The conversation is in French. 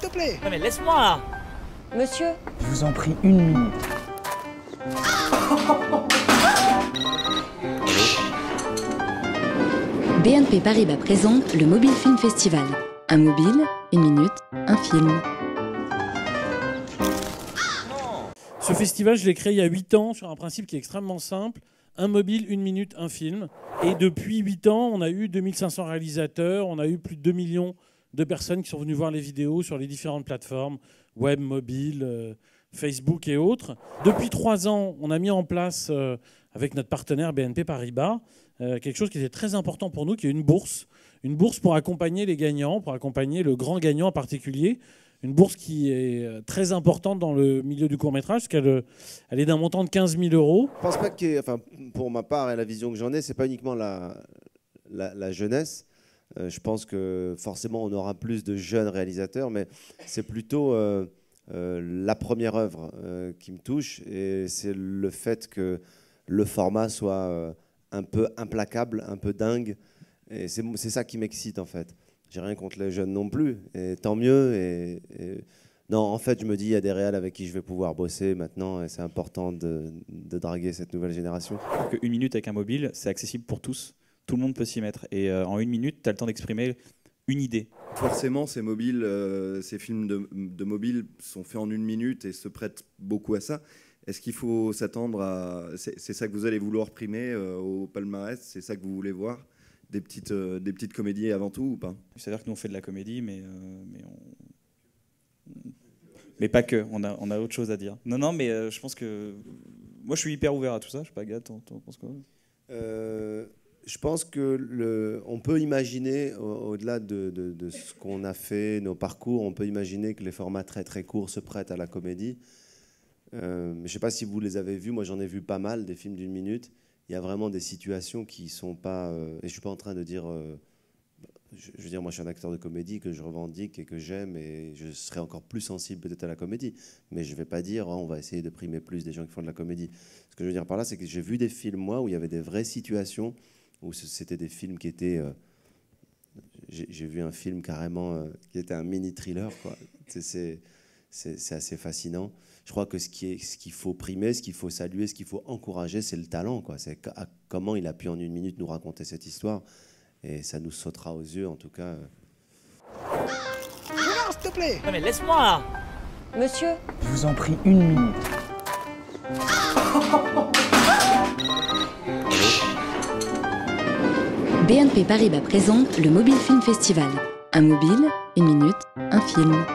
s'il te plaît. Non mais laisse-moi. Monsieur, Je vous en prie, 1 minute. BNP Paribas présente le Mobile Film Festival. Un mobile, 1 minute, un film. Ce festival, je l'ai créé il y a 8 ans sur un principe qui est extrêmement simple. Un mobile, 1 minute, un film. Et depuis 8 ans, on a eu 2500 réalisateurs, on a eu plus de 2 millions de personnes qui sont venues voir les vidéos sur les différentes plateformes, web, mobile, Facebook et autres. Depuis 3 ans, on a mis en place, avec notre partenaire BNP Paribas, quelque chose qui était très important pour nous, qui est une bourse pour accompagner les gagnants, pour accompagner le grand gagnant en particulier. Une bourse qui est très importante dans le milieu du court-métrage, parce qu'elle est d'un montant de 15 000 €. Je pense pas que, enfin, pour ma part et la vision que j'en ai, c'est pas uniquement la jeunesse. Je pense que forcément on aura plus de jeunes réalisateurs, mais c'est plutôt la première œuvre qui me touche, et c'est le fait que le format soit un peu implacable, un peu dingue, et c'est ça qui m'excite en fait. J'ai rien contre les jeunes non plus, et tant mieux. Non, en fait, je me dis, il y a des réals avec qui je vais pouvoir bosser maintenant, et c'est important de draguer cette nouvelle génération. Que 1 minute avec un mobile, c'est accessible pour tous. Tout le monde peut s'y mettre. Et en 1 minute, tu as le temps d'exprimer une idée. Forcément, ces films de mobile sont faits en 1 minute et se prêtent beaucoup à ça. Est-ce qu'il faut s'attendre à... C'est ça que vous allez vouloir primer au palmarès? C'est ça que vous voulez voir? Des petites comédies avant tout ou pas? C'est-à-dire que nous, on fait de la comédie, mais pas que. On a autre chose à dire. Non, mais je pense que... Moi, je suis hyper ouvert à tout ça. Je sais pas, Gat, t'en penses quoi? Je pense que on peut imaginer, au-delà de ce qu'on a fait, nos parcours, on peut imaginer que les formats très très courts se prêtent à la comédie. Je ne sais pas si vous les avez vus, moi j'en ai vu pas mal, des films d'1 minute. Il y a vraiment des situations qui ne sont pas... et je ne suis pas en train de dire... je veux dire, moi je suis un acteur de comédie que je revendique et que j'aime, et je serai encore plus sensible peut-être à la comédie. Mais je ne vais pas dire, on va essayer de primer plus des gens qui font de la comédie. Ce que je veux dire par là, c'est que j'ai vu des films, moi, où il y avait des vraies situations, où c'était des films qui étaient... j'ai vu un film carrément qui était un mini-thriller, quoi. C'est assez fascinant. Je crois que ce qu'il faut primer, ce qu'il faut saluer, ce qu'il faut encourager, c'est le talent, quoi. C'est comment il a pu en 1 minute nous raconter cette histoire. Et ça nous sautera aux yeux, en tout cas. Non, s'il te plaît. Non mais laisse-moi. monsieur, Je vous en prie, 1 minute. BNP Paribas présente le Mobile Film Festival. Un mobile, 1 minute, un film.